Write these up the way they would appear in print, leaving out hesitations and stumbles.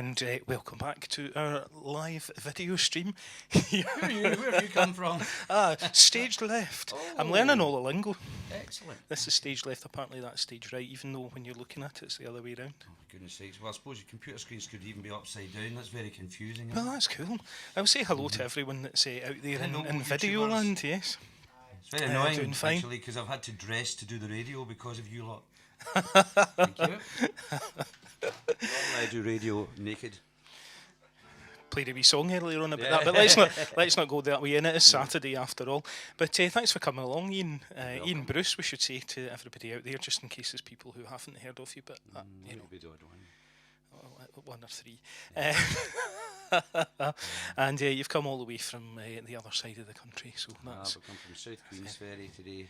And welcome back to our live video stream. Where have you come from? Stage left. Oh. I'm learning all the lingo. Excellent. This is stage left, apparently that's stage right, even though when you're looking at it, it's the other way around. Oh, for goodness sakes. Well, I suppose your computer screens could even be upside down. That's very confusing. Well, that's cool. I'll say hello to everyone that's out there in video YouTubers. land, yes. It's very annoying, doing fine. actually, because I've had to dress to do the radio because of you lot. Thank you. Normally I do radio naked. Played a wee song earlier on about that, but let's not go that way. And it is Saturday after all. But thanks for coming along, Ian. Ian Bruce, we should say to everybody out there, just in case there's people who haven't heard of you. But you know, one or three. And you've come all the way from the other side of the country, so that's. I've come from South Queensferry today.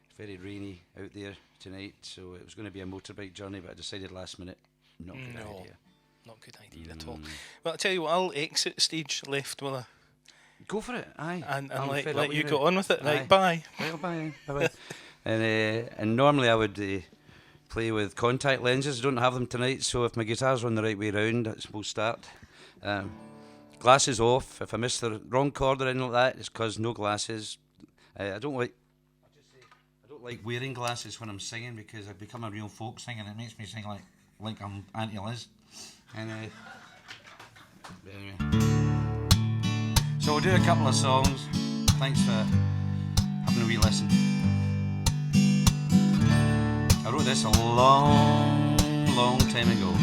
It's very rainy out there tonight, so it was going to be a motorbike journey, but I decided last minute not a good idea. Not a good idea at all. Well, I'll tell you what, I'll exit stage left, will I? Go for it, aye. And I'm let fed up you with go on with it. Aye. Right, bye. Well, bye. Bye-bye. And normally I would play with contact lenses. I don't have them tonight, so if my guitar's on the right way round, we'll start. Glasses off. If I miss the wrong chord or anything like that, it's because no glasses. I don't like wearing glasses when I'm singing because I've become a real folk singer and it makes me sing like I'm Auntie Liz. And anyway. So we'll do a couple of songs. Thanks for having a wee listen. I wrote this a long time ago.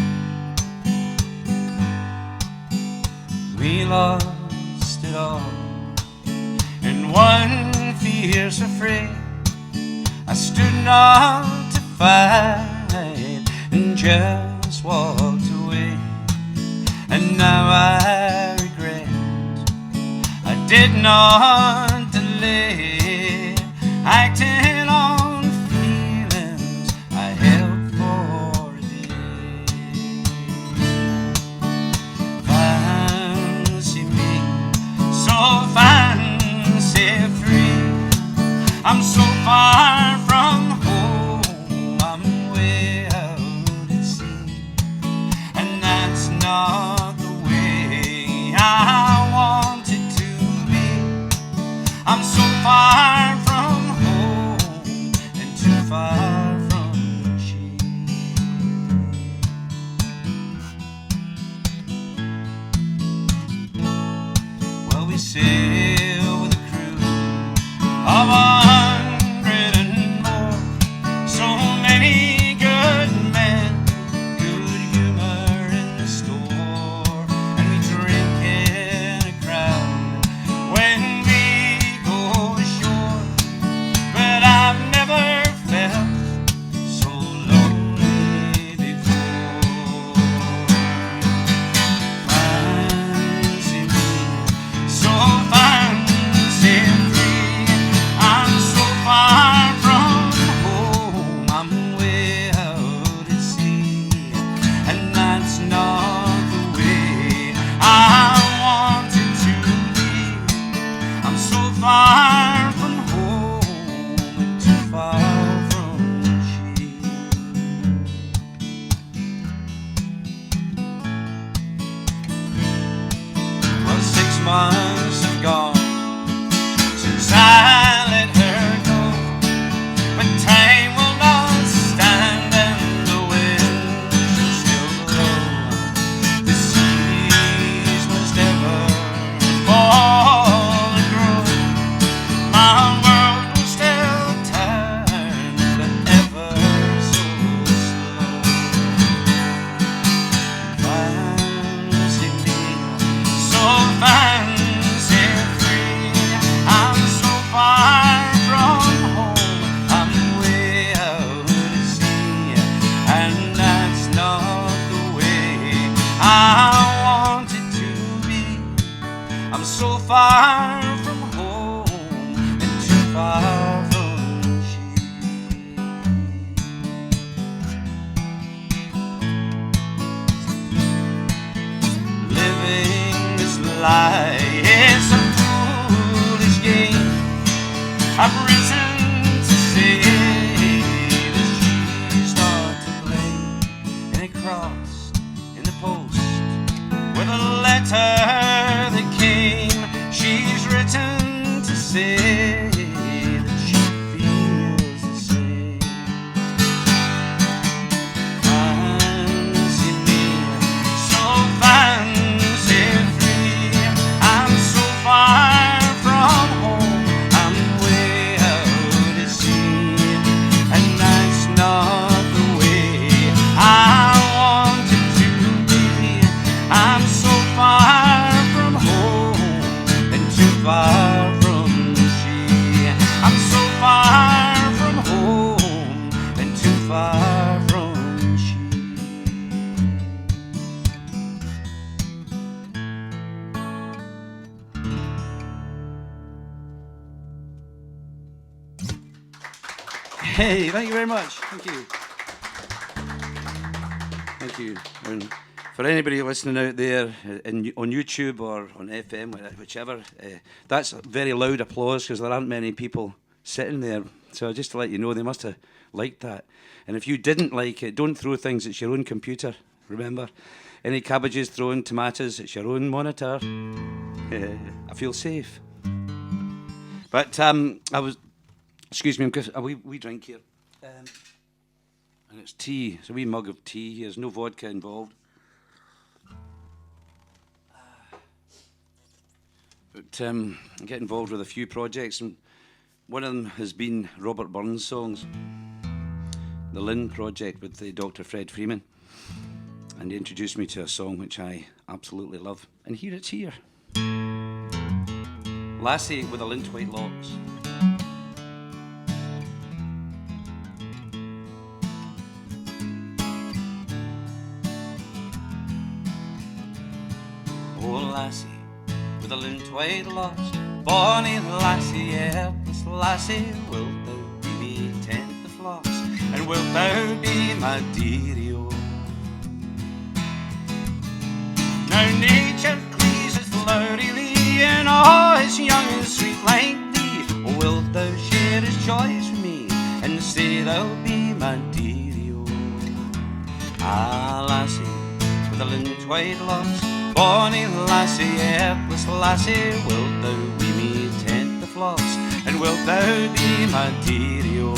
We lost it all in one fierce affray. I stood not to fight and just walked away. And now I regret I did not delay acting on feelings I held for a day. Fancy me, so fancy free. I'm so far from home, I'm way out at sea. And that's not the way I want it to be. I'm so far from home and too far from she. Well, we sail with a crew of 100 and more. So many good men, good humor in the store, and we drink in a crowd when we go ashore. But I've never felt so lonely before. Fancy me, so fancy free. I'm so far from home, I'm way out at sea. And that's not the way I want it to be. I'm so far from home and too far from she. Well, 6 months have gone since I let her go, but time will not stand and the wind shall still blow. The seas must ever fall and grow. My world will still turn, but ever so slow. Fancy me, so fancy free. I'm so far from home, I'm way out at sea. And that's not the way I want it to be. I'm so far from home and too far from she. Living this life is a foolish game. I've risen to say that she's not to blame. And it crossed in the post letter that came, she's written to say that she feels the same. Fancy me, so fancy free. I'm so far from home, I'm way out at sea, and that's not the way I want it to be. I'm so far from home and too far from she. I'm so far from home and too far from she. Hey, thank you very much. Thank you. Thank you. And for anybody listening out there on YouTube or on FM, whichever, that's very loud applause because there aren't many people sitting there. So just to let you know, they must have liked that. And if you didn't like it, don't throw things. It's your own computer, remember? Any cabbages thrown, tomatoes, it's your own monitor. I feel safe. But excuse me, I'm a wee drink here. And it's tea. It's a wee mug of tea. There's no vodka involved. But I get involved with a few projects, and one of them has been Robert Burns' songs. The Lynn Project with the Dr. Fred Freeman. And he introduced me to a song which I absolutely love. And here it's here. Lassie with the lint white locks. Oh, lassie, with the lint white locks, bonny lassie, yeah, this lassie, wilt thou be me tent of flocks, and wilt thou be my dearie-o? Now nature pleases loudly, and all is young and sweet like thee. Oh, wilt thou share his joys with me, and say thou be my dearie-o? Ah, lassie, with the lint white locks, bonny lassie, hapless lassie, wilt thou be me tent the flocks, and wilt thou be my dearie-o?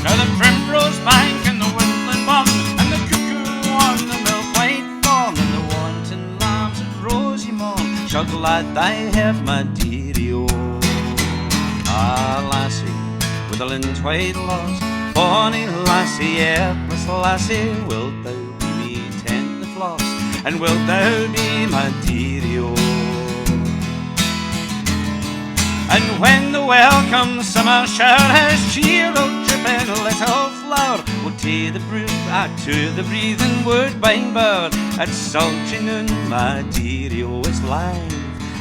Now the primrose bank and the woodland bum, and the cuckoo on the milk-white thorn, and the wanton lambs at rosy morn, shall glad thy have my dearie-o. Ah, lassie, with the lint white locks, bonny lassie, hapless lassie, wilt thou and wilt thou be my dearie-o? And when the welcome summer shower has cheered old dripping little flower, we'll take the brook back to the breathing woodbine bower at sultry noon, my dearie-o, it's live.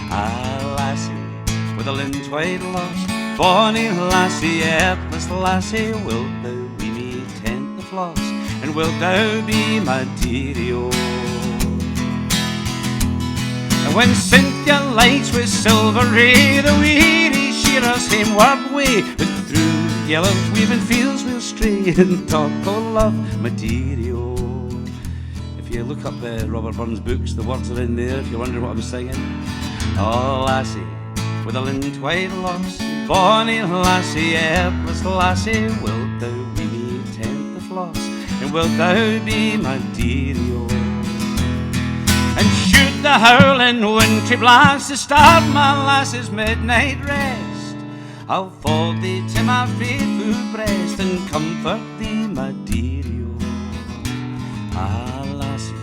Ah, lassie, with the lint white locks, bonny lassie, hapless lassie, wilt thou be me tent the flocks, and wilt thou be my dearie-o? And when Cynthia lights with silver ray the weary shearers homeward way, but through the yellow weaving fields we'll stray and talk of love, my dearie-o. If you look up Robert Burns' books, the words are in there if you're wondering what I was singing. Oh, lassie, with the lint white locks, bonny lassie, hapless lassie, wilt thou be me tent the flocks, and wilt thou be my dearie-o? And should the howling wintry blast disturb my lass's midnight rest, I'll fold thee to my faithful breast and comfort thee, my dearie-o. Ah, lassie,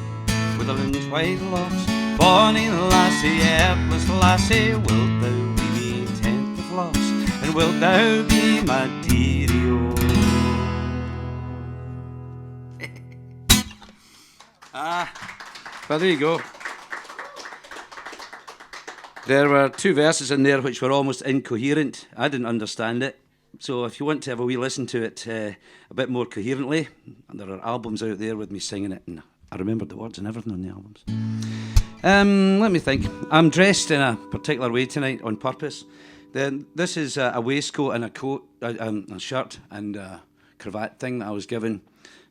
with the lint white locks, bonny lassie, hapless lassie, wilt thou be me tent the flocks, and wilt thou be my dearie-o? Well, there you go. There were two verses in there which were almost incoherent. I didn't understand it. So if you want to have a wee listen to it a bit more coherently, and there are albums out there with me singing it, and I remembered the words and everything on the albums. Let me think. I'm dressed in a particular way tonight on purpose. Then this is a waistcoat and a coat, a shirt and a cravat thing that I was given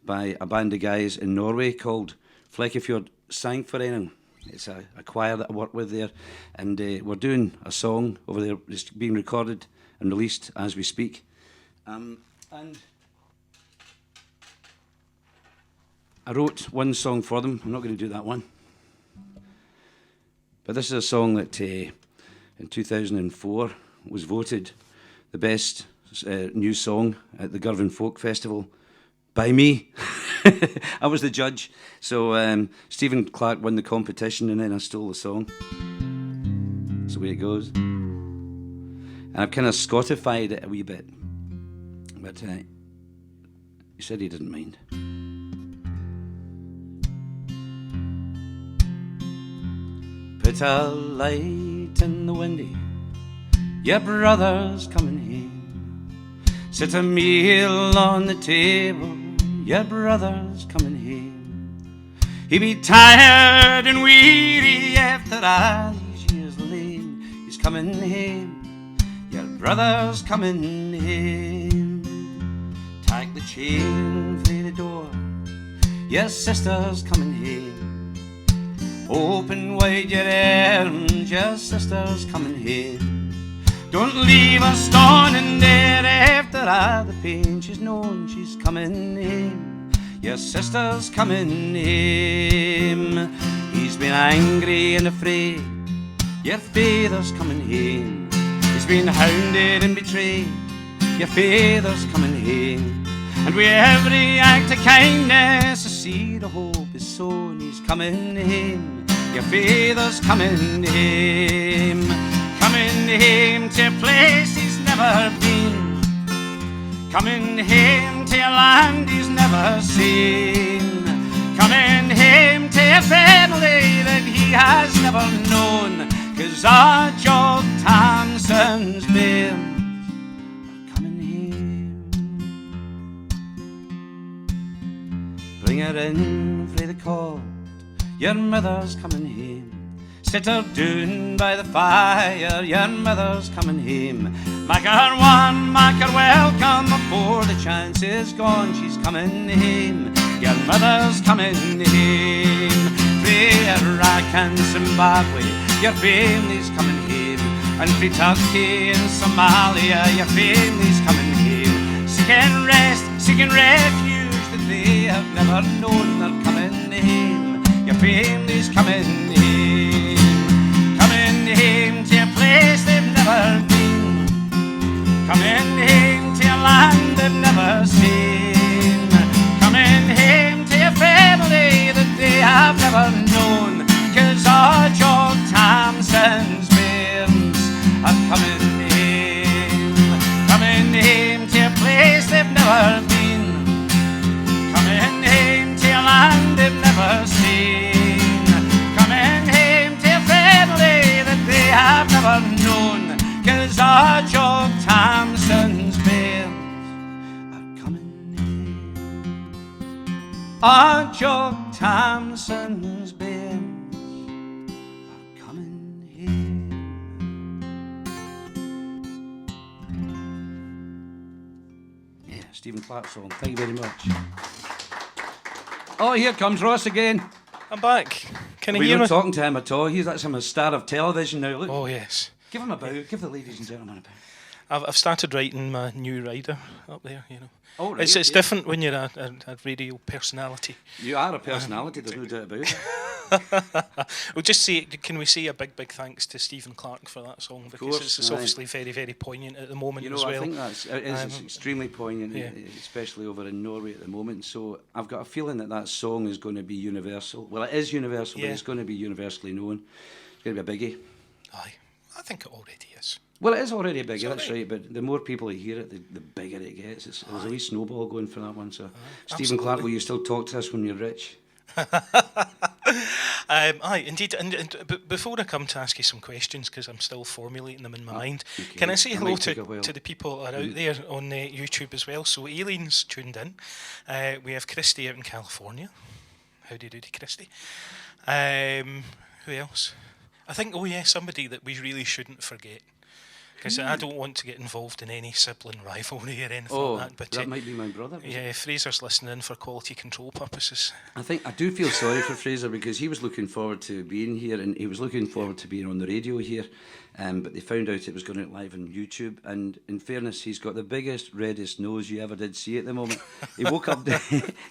by a band of guys in Norway called Fleckefjord sang for Enning. It's a choir that I work with there, and we're doing a song over there. It's being recorded and released as we speak. And I wrote one song for them. I'm not going to do that one. But this is a song that in 2004 was voted the best new song at the Girvan Folk Festival by me. I was the judge. So Stephen Clark won the competition and then I stole the song. That's the way it goes. And I've kind of Scotified it a wee bit. But he said he didn't mind. Put a light in the windy, your brother's coming home. Set a meal on the table, your brother's coming home. He be tired and weary after all these years lane. He's coming home, your brother's coming home. Take the chain for the door, your sister's coming home. Open wide your arms, your sister's coming home. Don't leave her standing there after all the pain she's known. She's coming home, your sister's coming home. He's been angry and afraid, your father's coming home. He's been hounded and betrayed, your father's coming home. And with every act of kindness, a seed of hope is sown. He's coming home, your father's coming home. Coming home to a place he's never been. Coming home to a land he's never seen. Coming home to a family that he has never known. 'Cause our Jock Tamson's bairns are coming home. Bring her in frae the cold, your mother's coming home. Sit her down by the fire, your mother's coming home. Make her one, make her welcome before the chance is gone. She's coming home, your mother's coming home. Frae Iraq and Zimbabwe, your family's coming home. And frae Turkey and Somalia, your family's coming home. Seeking rest, seeking refuge that they have never known. They're coming home, your family's coming home. Coming home to a place they've never been. Coming home to a land they've never seen. Coming home to a family that they have never known. 'Cause our Jock Tamson's bairns are coming home. Coming home to a place they've never been. Coming home to a land they've never seen. Coming home to a family that they have never known. 'Cause our Jock Tamson's bairns are coming home. Our Jock Tamson's bairns are coming home. Yeah, Stephen Clark song. Thank you very much. Oh, here comes Ross again. I'm back. Can I We're hear not me? talking to him at all. That's him a star of television now. Look. Oh, yes. Give him a bow. Give the ladies and gentlemen a bow. I've started writing my new rider up there, you know. Oh, right, It's okay. different when you're a radio personality. You are a personality, there's no doubt about it. We'll just say, can we say a big thanks to Stephen Clark for that song, because course, it's aye. obviously very, very poignant at the moment You know, as well. I think it's extremely poignant, yeah. especially over in Norway at the moment. So I've got a feeling that song is going to be universal. Well, it is universal, Yeah. but it's going to be universally known. It's going to be a biggie. Aye, I think it already is. Well, it is already a biggie, It's that's already- right. But the more people that hear it, the bigger it gets. There's a wee snowball going for that one. So, Stephen absolutely. Clark, will you still talk to us when you're rich? Aye, indeed. And before I come to ask you some questions, because I'm still formulating them in my mind, okay. can I say It hello might take a while. to the people that are out there on YouTube as well? So Aileen's tuned in. We have Christy out in California. Howdy doody, Christy. Who else? I think, somebody that we really shouldn't forget. Because I don't want to get involved in any sibling rivalry or anything like that. But that might be my brother. Yeah, Fraser's listening for quality control purposes. I think I do feel sorry for Fraser because he was looking forward to being here and he was looking forward to being on the radio here. But they found out it was going out live on YouTube. And in fairness, he's got the biggest, reddest nose you ever did see at the moment. He woke up.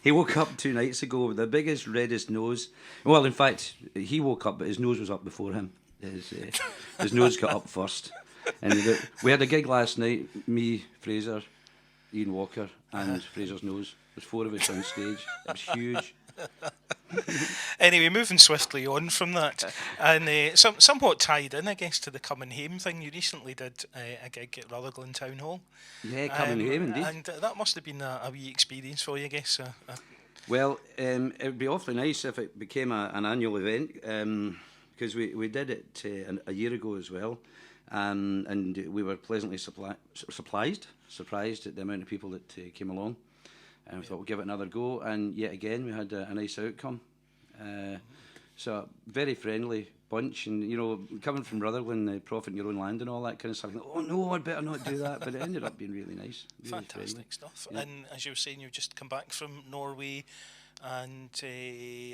He woke up 2 nights ago with the biggest, reddest nose. Well, in fact, he woke up, but his nose was up before him. His nose got up first. And we had a gig last night, me, Fraser, Ian Walker and Fraser's nose. There's 4 of us on stage. It was huge. Anyway, moving swiftly on from that, and somewhat tied in, I guess, to the Coming Home thing, you recently did a gig at Rutherglen Town Hall. Yeah, Coming Home, indeed. And that must have been a wee experience for you, I guess. Well, it would be awfully nice if it became an annual event, because we did it a year ago as well. And we were pleasantly surprised at the amount of people that came along. And we thought we'll give it another go. And yet again, we had a nice outcome. So very friendly bunch. And, you know, coming from Rutherglen, profit in your own land and all that kind of stuff. Oh, no, I'd better not do that. But it ended up being really nice. Really Fantastic friendly stuff. Yeah. And as you were saying, you've just come back from Norway and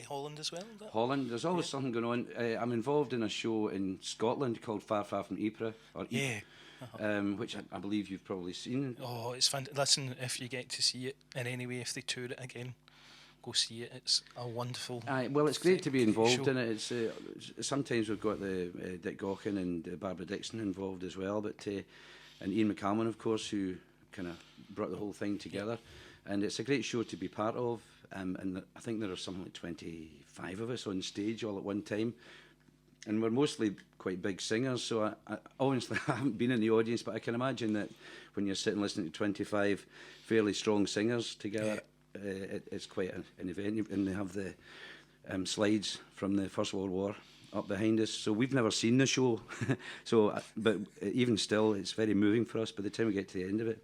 Holland as well? Holland, there's always something going on. I'm involved in a show in Scotland called Far Far from Ypres, or which I believe you've probably seen. Oh, it's fantastic. Listen, if you get to see it in any way, if they tour it again, go see it. It's a wonderful. Well, it's great to be involved show. in it. It's sometimes we've got the Dick Gaughan and Barbara Dixon involved as well, but and Ian McCalman, of course, who kind of brought the whole thing together. And it's a great show to be part of. And I think there are something like 25 of us on stage all at one time. And we're mostly quite big singers, so I honestly haven't been in the audience, but I can imagine that when you're sitting listening to 25 fairly strong singers together, it's quite an event. And they have the slides from the First World War up behind us. So we've never seen the show, but even still, it's very moving for us by the time we get to the end of it.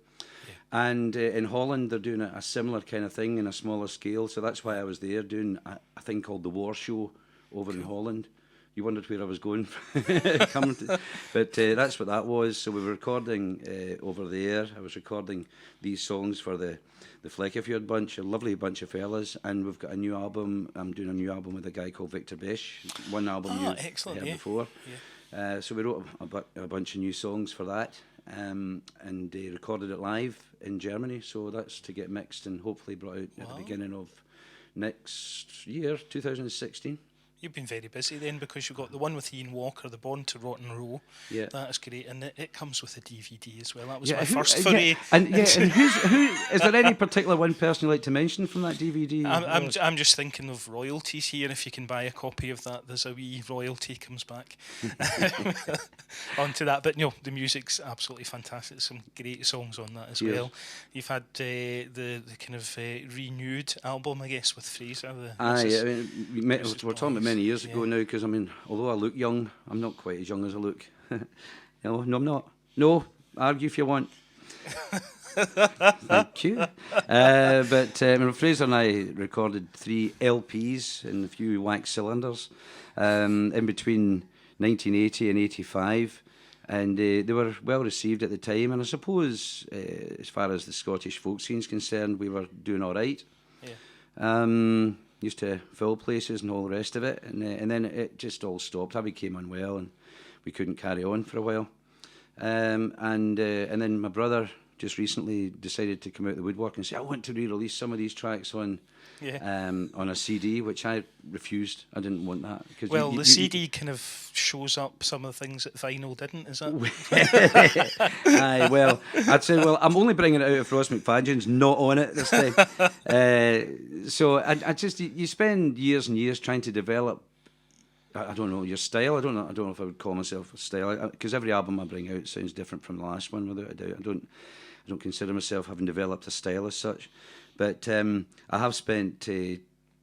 And in Holland, they're doing a similar kind of thing in a smaller scale. So that's why I was there doing a thing called the War Show over in Holland. You wondered where I was going, but that's what that was. So we were recording over there. I was recording these songs for the Fleckefjord bunch, a lovely bunch of fellas. And we've got a new album. I'm doing a new album with a guy called Victor Besh. One album you've heard before. Yeah. So we wrote a bunch of new songs for that. And they recorded it live in Germany, so that's to get mixed and hopefully brought out at the beginning of next year, 2016. You've been very busy then, because you've got the one with Ian Walker, the Born to Rotten Row. Yeah, that is great, and it comes with a DVD as well. That was my first foray. And who is there any particular one person you'd like to mention from that DVD? I'm just thinking of royalties here. If you can buy a copy of that, there's a wee royalty comes back onto that. But no, the music's absolutely fantastic. Some great songs on that as well. You've had the kind of renewed album, I guess, with Fraser. We're talking about many years ago now, because I mean, although I look young, I'm not quite as young as I look. No, I'm not. No, argue if you want. Thank you. But Fraser and I recorded 3 LPs and a few wax cylinders in between 1980 and 85, and they were well received at the time. And I suppose, as far as the Scottish folk scene's concerned, we were doing all right. Yeah. Used to fill places and all the rest of it, and then it just all stopped. I became unwell and we couldn't carry on for a while. And then my brother just recently decided to come out of the woodwork and say, I want to re-release some of these tracks on a CD, which I refused. I didn't want that. The CD kind of shows up some of the things that vinyl didn't, is that? Aye, well, I'd say, I'm only bringing it out if Ross Macfadyen's not on it this time. So I just, you spend years and years trying to develop, I don't know, your style. I don't know if I would call myself a style, because every album I bring out sounds different from the last one, without a doubt. I don't consider myself having developed a style as such. But I have spent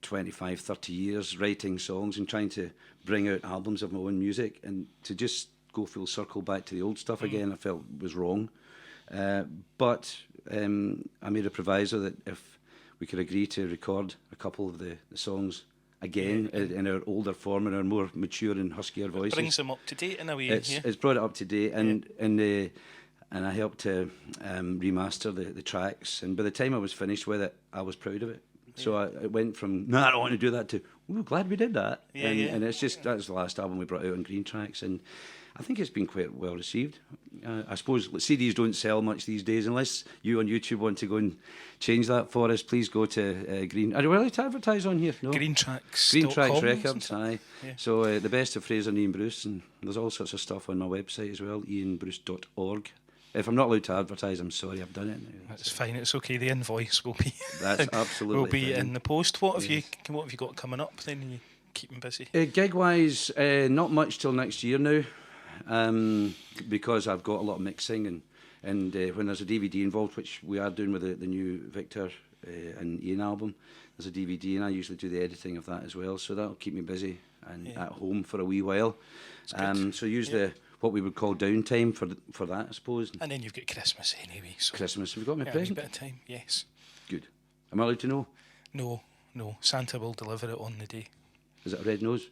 25, 30 years writing songs and trying to bring out albums of my own music, and to just go full circle back to the old stuff again, I felt was wrong. But I made a proviso that if we could agree to record a couple of the songs again in our older form, in our more mature and huskier voices. Brings them up to date in a way. It's brought it up to date, and I helped to remaster the tracks. And by the time I was finished with it, I was proud of it. So it went from, no, I don't want to do that, to, ooh, glad we did that. And it's just, that's the last album we brought out on Green Tracks, and I think it's been quite well received. I suppose CDs don't sell much these days, unless you on YouTube want to go and change that for us. Please go to Green. Are you allowed to advertise on here? No. Green Tracks. Green Tracks Records, aye. Yeah. So the best of Fraser and Ian Bruce, and there's all sorts of stuff on my website as well, ianbruce.org. If I'm not allowed to advertise, I'm sorry, I've done it now. That's fine. It's okay. The invoice will be. That's absolutely. Will be fine. in the post. What have you got coming up? Then you keeping busy. Gig wise, not much till next year now, because I've got a lot of mixing and when there's a DVD involved, which we are doing with the new Victor and Ian album, there's a DVD, and I usually do the editing of that as well. So that'll keep me busy and at home for a wee while. So use the what we would call downtime for that, I suppose. And then you've got Christmas anyway. So Christmas. Have you got my present? A bit of time, yes. Good. Am I allowed to know? No. Santa will deliver it on the day. Is it a red nose?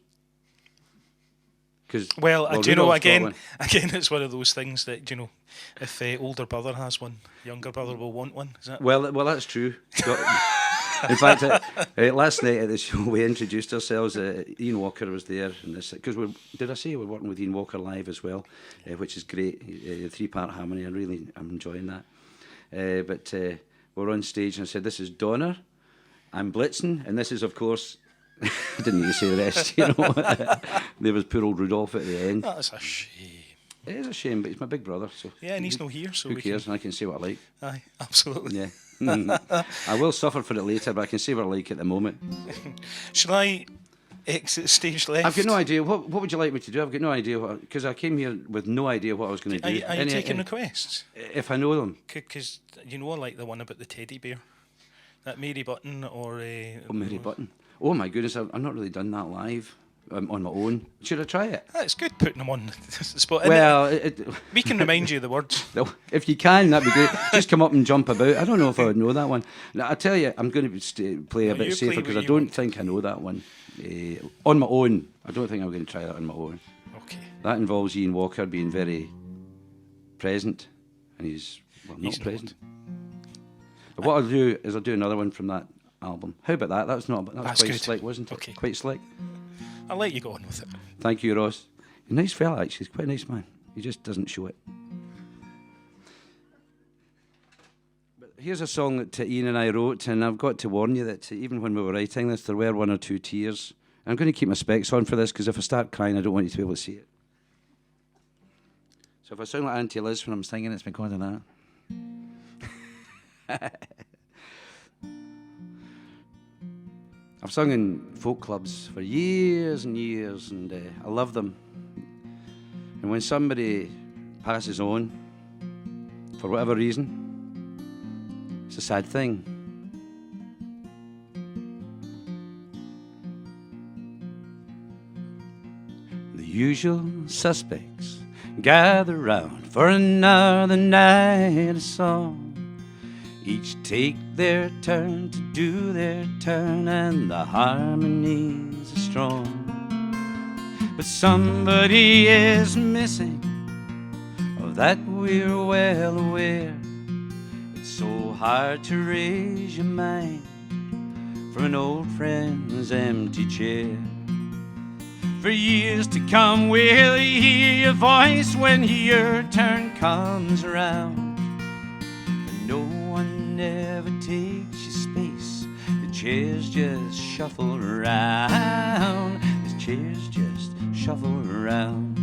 Well, do you know, again, it's one of those things that, you know, if older brother has one, younger brother will want one. Is that? Well, that's true. In fact, last night at the show, we introduced ourselves. Ian Walker was there, because did I say we're working with Ian Walker live as well, which is great. 3-part harmony. I'm enjoying that. But we're on stage, and I said, "This is Donner. I'm Blitzen, and this is, of course." I didn't need to say the rest, you know. There was poor old Rudolph at the end. That's a shame. It is a shame, but he's my big brother, so. Yeah, and he's not here, so who cares? And I can say what I like. Aye, absolutely. Yeah. I will suffer for it later, but I can say what I like at the moment. Shall I exit stage left? I've got no idea. What would you like me to do? I've got no idea, because I came here with no idea what I was going to do. Are you taking requests? If I know them. Because, you know, I like the one about the teddy bear. That Mary Button or... Mary Button. Oh my goodness, I've not really done that live on my own. Should I try it? It's good putting them on the spot. Well, we can remind you of the words. No, if you can, that'd be great. Just come up and jump about. I don't know if I would know that one. Now, I tell you, I'm going to play a bit safer, because I don't think I know that one. On my own, I don't think I'm going to try that on my own. Okay. That involves Ian Walker being very present, and he's not present. But what I'll do is I'll do another one from that album. How about that? That's quite good. Slick, wasn't it? Okay. Quite slick. I'll let you go on with it. Thank you, Ross. He's a nice fella, actually. He's quite a nice man. He just doesn't show it. But here's a song that Ian and I wrote, and I've got to warn you that even when we were writing this, there were 1 or 2 tears. I'm going to keep my specs on for this, because if I start crying, I don't want you to be able to see it. So if I sound like Auntie Liz when I'm singing, it's because of that. I've sung in folk clubs for years and years, and I love them. And when somebody passes on, for whatever reason, it's a sad thing. The usual suspects gather round for another night of song. Each take their turn to do their turn, and the harmonies are strong. But somebody is missing, of that we're well aware. It's so hard to raise your mind from an old friend's empty chair. For years to come we'll hear your voice when your turn comes around. But no one ever takes your space. The chairs just shuffle around. The chairs just shuffle around.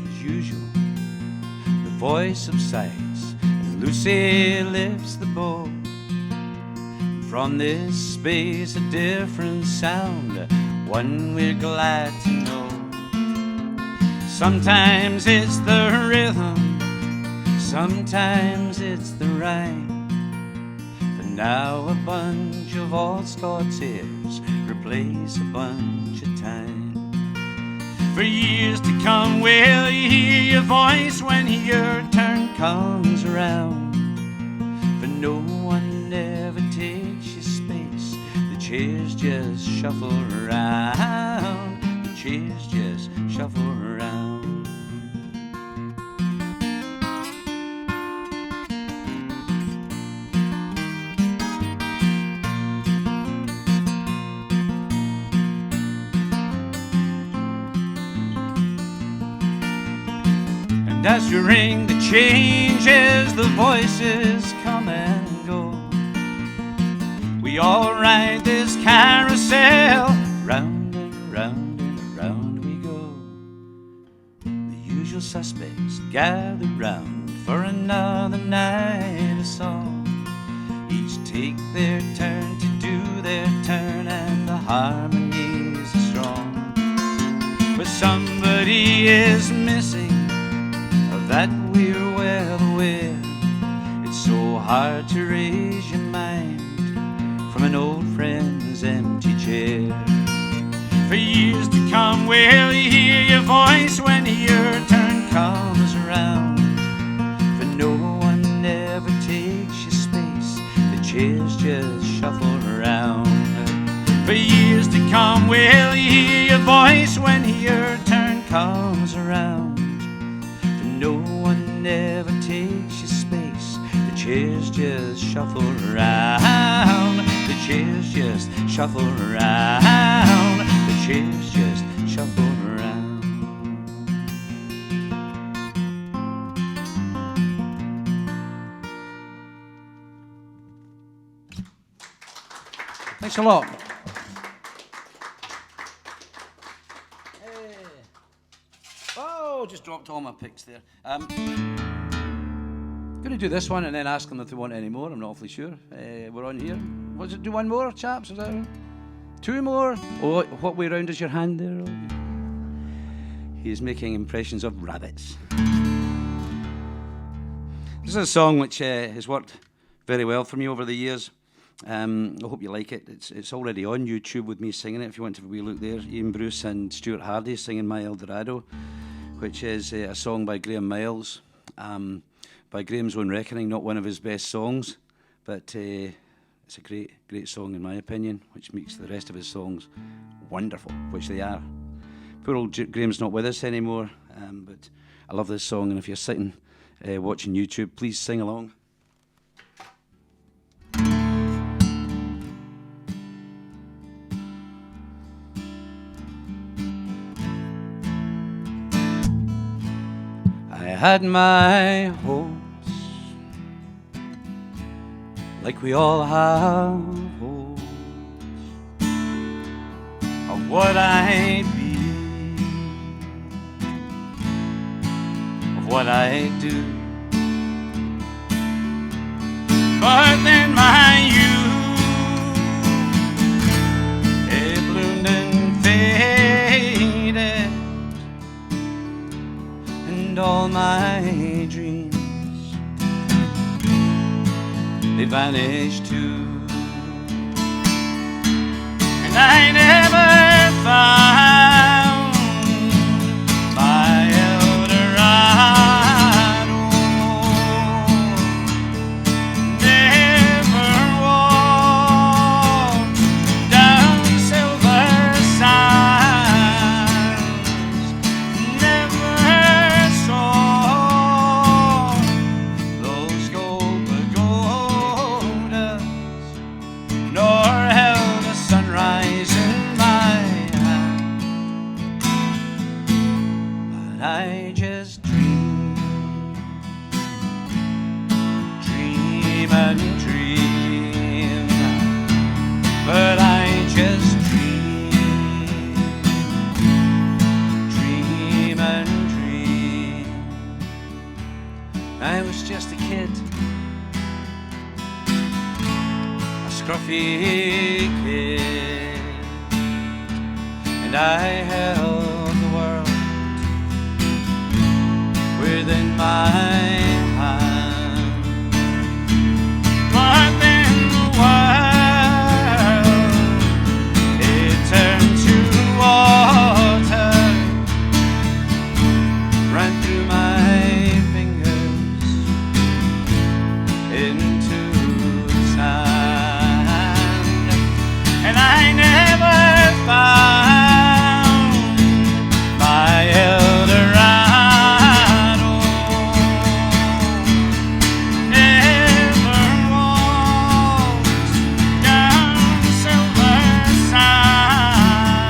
As usual, the voice subsides and Lucy lifts the bow. From this space a different sound, one we're glad to know. Sometimes it's the rhythm, sometimes it's the rhyme. But now a bunch of old Scots airs replace a bunch of time. For years to come we'll hear your voice when your turn comes around. But no one ever takes your space. The chairs just shuffle around, the chairs just shuffle around. And as you ring the changes, the voices come and go. We all ride this carousel, round and round and round we go. The usual suspects gather round for another night of song. Each take their turn to do their turn, and the harmonies are strong. But somebody is missing, of that we're well aware. It's so hard to raise your mind from an old friend's empty chair. For years to come we'll hear your voice when your turn comes around. For no one ever takes your space, the chairs just shuffle around. For years to come we'll hear your voice when your turn comes around. For no one ever takes your space, the chairs just shuffle around. The chairs just shuffle around. The chairs just shuffle around. Thanks a lot. Hey. Oh, just dropped all my picks there. Going to do this one and then ask them if they want any more. I'm not awfully sure. We're on here. Was it do one more, chaps? Is that right? Two more? Oh, what way round is your hand there? He's making impressions of rabbits. This is a song which has worked very well for me over the years. I hope you like it. It's already on YouTube with me singing it. If you want to have a wee look there, Ian Bruce and Stuart Hardy singing My Eldorado, which is a song by Graham Miles. By Graham's own reckoning, not one of his best songs, but it's a great song in my opinion, which makes the rest of his songs wonderful, which they are. Poor old Graham's not with us anymore, but I love this song, and if you're sitting watching YouTube, please sing along. I had my hopes, like we all have hopes, of what I'd be, of what I'd do. But then my youth, it bloomed and faded, and all my dreams, they vanished too. And I never found my Eldorado, never walked down silver sands, never saw those gold pagodas, nor held a sunrise in my hand. But I just dream and dream. But I just dream and dream. I was just a kid, a scruffy kid, and I held the world within my hand. But then the world, it turned to water, ran through my fingers into the sand. and I never found my Eldorado. Never walked down silver sands.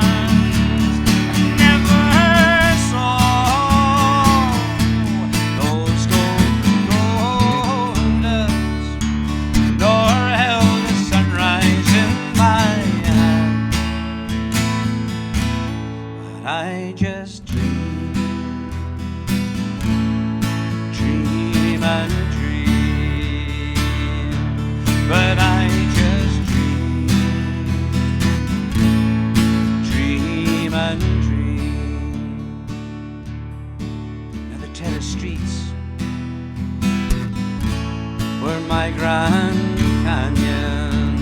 Never saw those golden golders, nor held the sunrise in my hand. But I just dream and dream. But I just dream and dream. And the terrace streets were my Grand Canyon,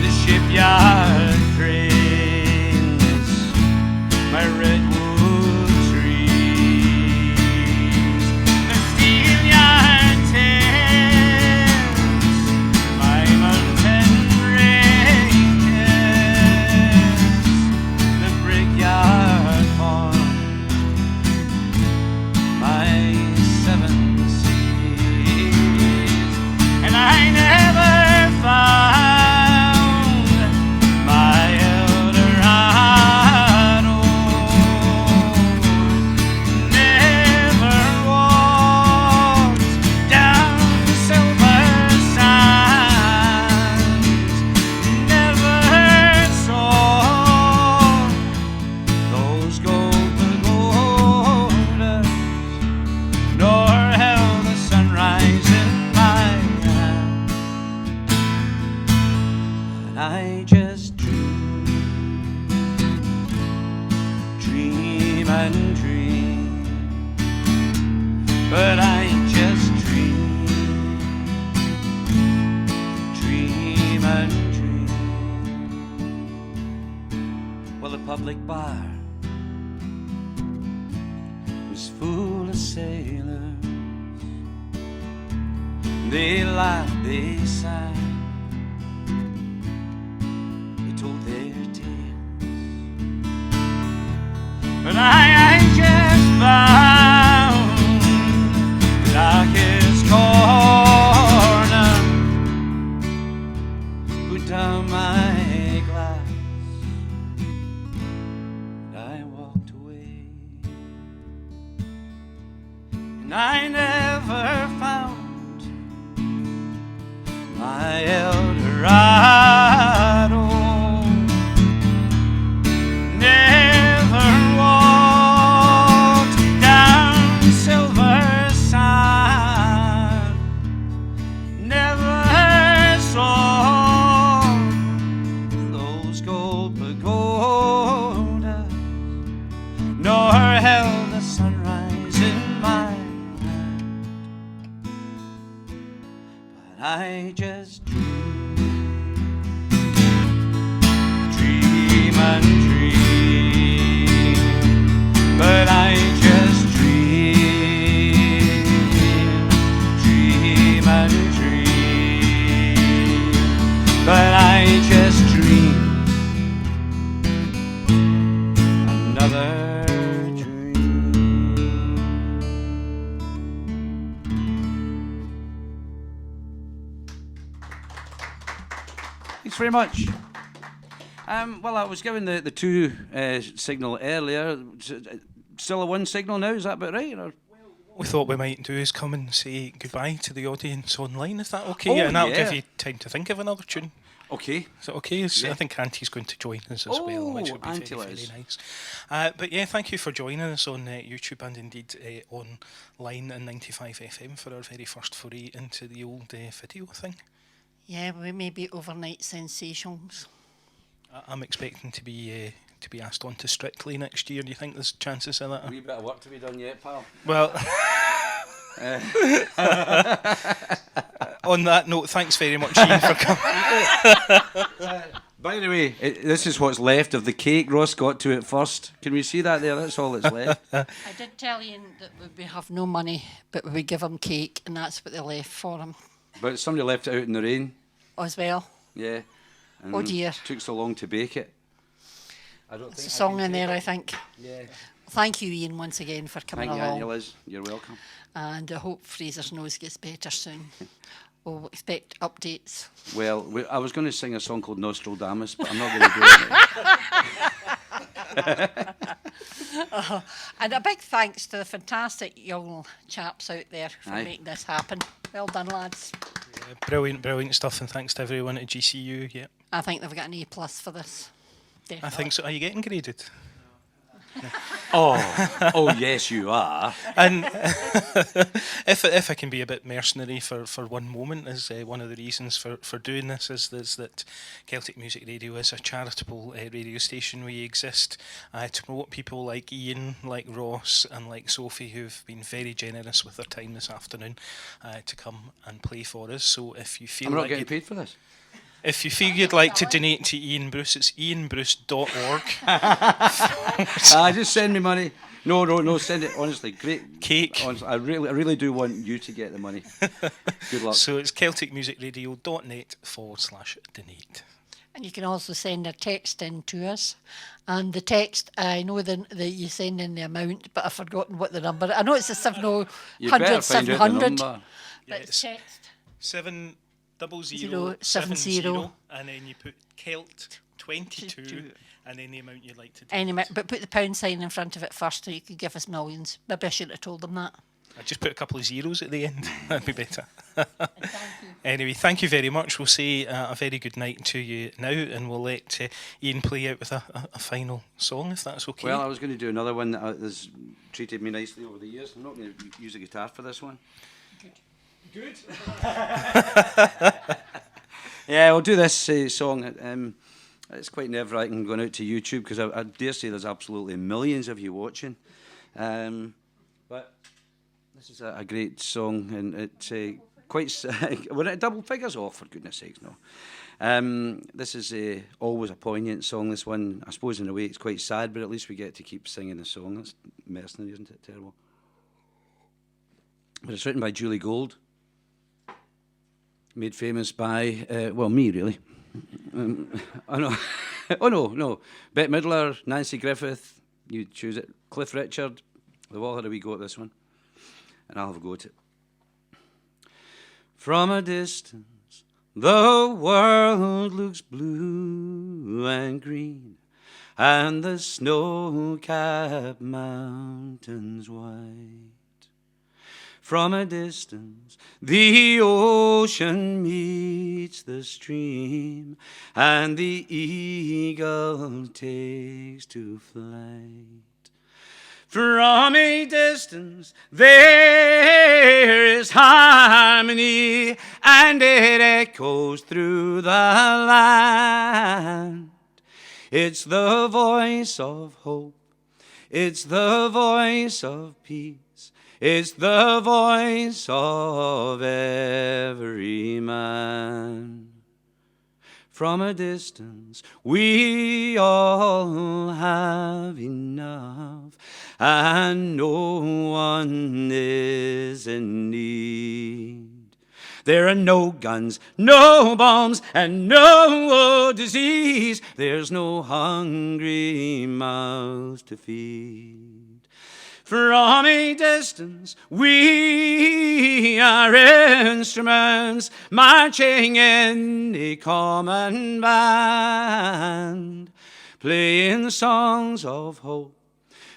the shipyard cranes, my redwood trees, the steelyard tents, my mountain ranges, the brickyard farm, my seven seas, and I never found my Eldorado. Never walked down the silver sands. Never saw those golden golders, nor held the sunrise in my hand. But I just dream and dream. But I just dream and dream. Well, the public bar was full of sailors. They laughed, they sang, they told their tales. But I just found the darkest corner, put down my glass, and I walked away. And I never found my Eldorado. Never walked down silver sand. Never saw those gold pagodas, nor held the sunrise in my hand. But I just dream and dream. But I just dream and dream. But I just dream another dream. Thanks very much. Well, I was given the two signal earlier. Still a one signal now, is that about right? Or? We thought we might do is come and say goodbye to the audience online. Is that okay? Oh, and that'll yeah. give you time to think of another tune. Okay. Is that okay? Yeah. I think Auntie's going to join us as well, which would be Auntie very, Liz. very nice. But yeah, thank you for joining us on YouTube and indeed online in 95 FM for our very first foray into the old video thing. Yeah, we may be overnight sensations. I'm expecting to be asked on to Strictly next year. Do you think there's chances of that? A wee bit of work to be done yet, pal. Well, on that note, thanks very much, Ian, for coming. By the way, this is what's left of the cake. Ross got to it first. Can we see that there? That's all that's left. I did tell Ian that we have no money, but we would give him cake, and that's what they left for him But somebody left it out in the rain. as well. Yeah. And Oh dear. Took so long to bake it. I don't There's think a song in there, I think. Yeah. Thank you, Ian, once again for coming Thank you, along. Auntie Liz. You're welcome. And I hope Fraser's nose gets better soon. We'll expect updates. Well, I was going to sing a song called Nostradamus, but I'm not going to do it. And a big thanks to the fantastic young chaps out there for Aye. making this happen. Well done, lads. Brilliant stuff, and thanks to everyone at GCU. Yeah, I think they've got an A+ for this. Definitely. I think so. Are you getting graded? Oh, yes, you are. And if I can be a bit mercenary for one moment, is one of the reasons for doing this is that Celtic Music Radio is a charitable radio station. We exist to promote people like Ian, like Ross, and like Sophie, who've been very generous with their time this afternoon to come and play for us. So if you feel I'm not like getting paid for this. if you feel you'd like to donate to Ian Bruce, it's ianbruce.org. Just send me money. No, send it. Honestly, great. Cake. Honestly, I really do want you to get the money. Good luck. So it's celticmusicradio.net/donate. And you can also send a text in to us. And the text, I know that you send in the amount, but I've forgotten what the number. I know it's a You better 700, find out the 700. number. But it's text. 70070, and then you put Celt 22, and then the amount you'd like to do. Anyway, but put the pound sign in front of it first, so you could give us millions. Maybe I shouldn't have told them that. I just put a couple of zeros at the end. That'd be better. Thank you. Anyway, thank you very much. We'll say a very good night to you now, and we'll let Ian play out with a final song, if that's okay. Well, I was going to do another one that has treated me nicely over the years. I'm not going to use a guitar for this one. Good. Yeah, I'll do this song. It's quite nerve-wracking going out to YouTube because I dare say there's absolutely millions of you watching. But this is a great song, and it's quite... we're at double figures off, for goodness sakes, no. This is always a poignant song, this one. I suppose in a way it's quite sad, but at least we get to keep singing the song. That's mercenary, isn't it? Terrible. But it's written by Julie Gold. Made famous by, me really. Oh no. Bette Midler, Nancy Griffith, you choose it. Cliff Richard. They've all had a wee go at this one. And I'll have a go at it. From a distance, the world looks blue and green, and the snow-capped mountains white. From a distance, the ocean meets the stream, and the eagle takes to flight. From a distance, there is harmony, and it echoes through the land. It's the voice of hope, it's the voice of peace. It's the voice of every man. From a distance, we all have enough, and no one is in need. There are no guns, no bombs, and no disease. There's no hungry mouths to feed. From a distance, we are instruments marching in a common band, playing songs of hope,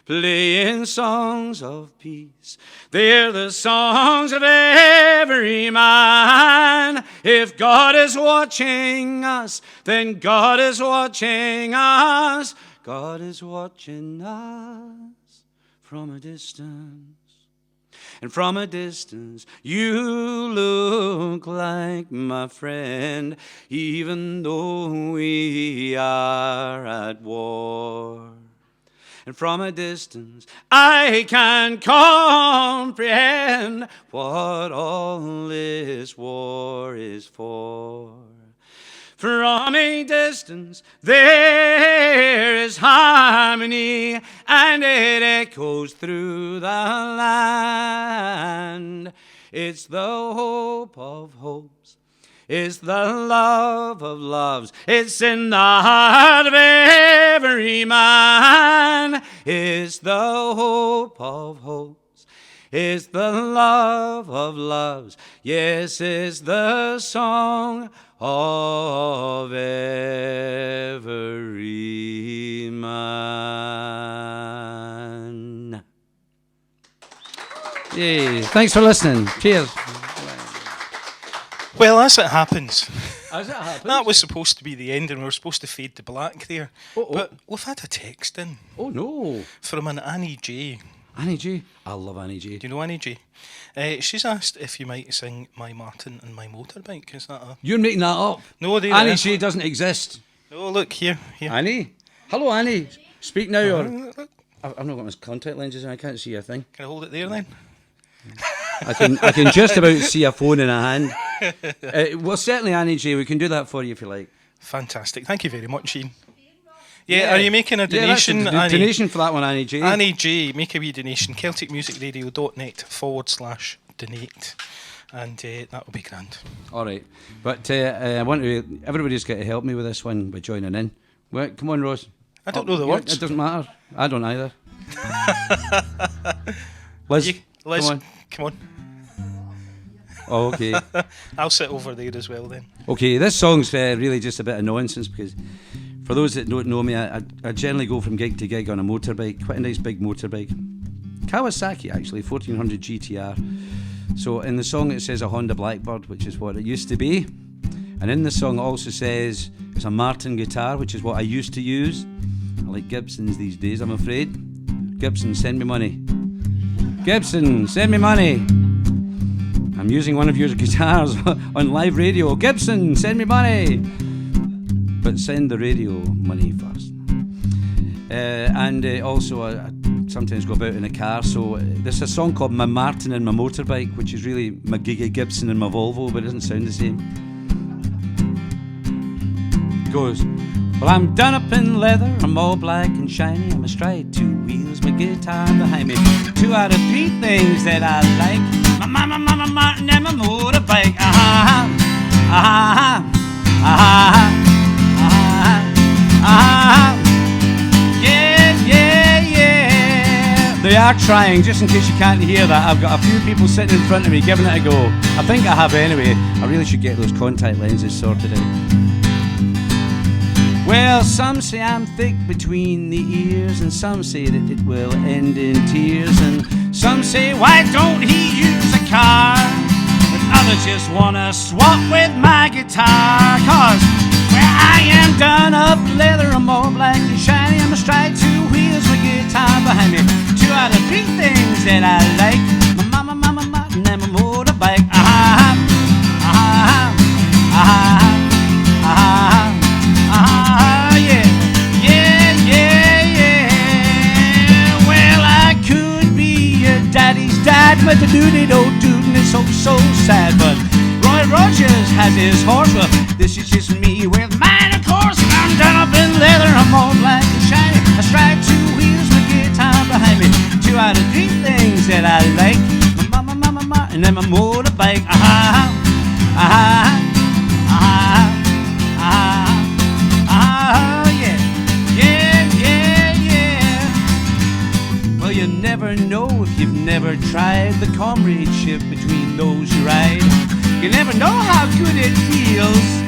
playing songs of peace. They're the songs of every man. If God is watching us, then God is watching us. God is watching us. From a distance, and from a distance, you look like my friend, even though we are at war. And from a distance, I can comprehend what all this war is for. From a distance, there is harmony, and it echoes through the land. It's the hope of hopes, is the love of loves. It's in the heart of every man. It's the hope of hopes. It's the love of loves. Yes, it's the song of every man. Yay. Thanks for listening. Cheers. Well, as it happens, As it happens. that was supposed to be the end, and we were supposed to fade to black there. Uh-oh. But we've had a text in Oh, no. from an Annie J. Annie G. I love Annie G. Do you know Annie J? She's asked if you might sing My Martin and My Motorbike. Is that a... You're making that up. No, there Annie it is. G doesn't exist. Oh, look, here. Annie? Hello, Annie. Speak now, or... Look. I've not got my contact lenses and I can't see a thing. Can I hold it there then? I can just about see a phone in a hand. Well, certainly, Annie G, we can do that for you if you like. Fantastic. Thank you very much, Ian. Yeah, are you making a donation, Yeah, that's a Annie? donation for that one, Annie G. Annie J, make a wee donation. CelticMusicRadio.net/donate. And that will be grand. All right. But I want to... Everybody's got to help me with this one by joining in. Well, come on, Rose. I don't know the words. It doesn't matter. I don't either. Liz, Liz, come on. come on. Oh, okay. I'll sit over there as well then. Okay, this song's really just a bit of nonsense because for those that don't know me, I generally go from gig to gig on a motorbike, quite a nice big motorbike. Kawasaki, actually, 1400 GTR. So in the song it says a Honda Blackbird, which is what it used to be. And in the song it also says it's a Martin guitar, which is what I used to use. I like Gibsons these days, I'm afraid. Gibson, send me money. Gibson, send me money. I'm using one of your guitars on live radio. Gibson, send me money. But send the radio money first. And also I sometimes go about in a car. So there's a song called My Martin and My Motorbike, which is really my Giga Gibson and my Volvo, but it doesn't sound the same. It goes, well, I'm done up in leather, I'm all black and shiny, I'm astride 2 wheels, my guitar behind me. 2 out of 3 things that I like, my mama, Martin and my motorbike. Yeah. They are trying, just in case you can't hear that. I've got a few people sitting in front of me giving it a go. I think I have anyway. I really should get those contact lenses sorted out. Well, some say I'm thick between the ears, and some say that it will end in tears, and some say, why don't he use a car? But others just wanna swap with my guitar, cause where I am done up leather, I'm all black and shiny, I'm astride 2 wheels with guitar behind me. 2 out of 3 things that I like, my mama, Martin and my motorbike. Well, I could be your daddy's dad with a doody-do-doo, and it's so sad. But Roy Rogers has his horse. Well, this is just me with mine, of course. I'm done up in leather, I'm all black and shiny. I strike 2 wheels with guitar behind me. 2 out of 3 things that I like, my mama, Martin and my motorbike. Well, you never know if you've never tried the comradeship between those you ride. You never know how good it feels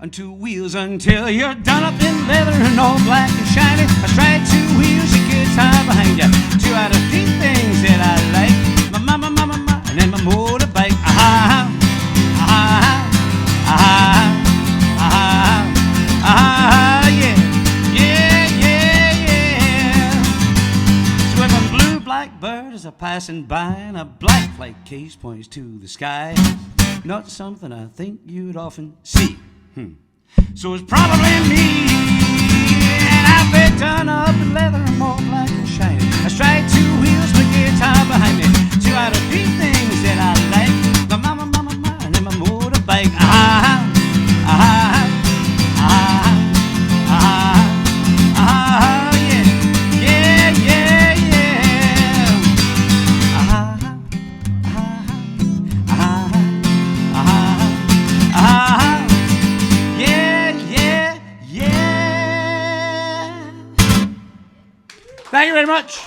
on 2 wheels until you're done up in leather and all black and shiny. I stride 2 wheels, your guitar behind you. 2 out of 3 things that I like, my mama, Martin and my motorbike. So if a blue blackbird is a passing by and a black flight case points to the sky, not something I think you'd often see. So it's probably me, and I've been done up in leather and all black and shiny. I strike 2 wheels with guitar behind me. 2 out of 3 things that I like, my mama, Martin and my motorbike. Yeah. Thank you very much.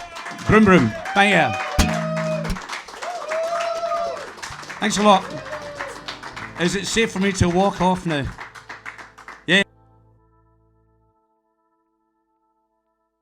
Broom broom. Thank you. Thanks a lot. Is it safe for me to walk off now?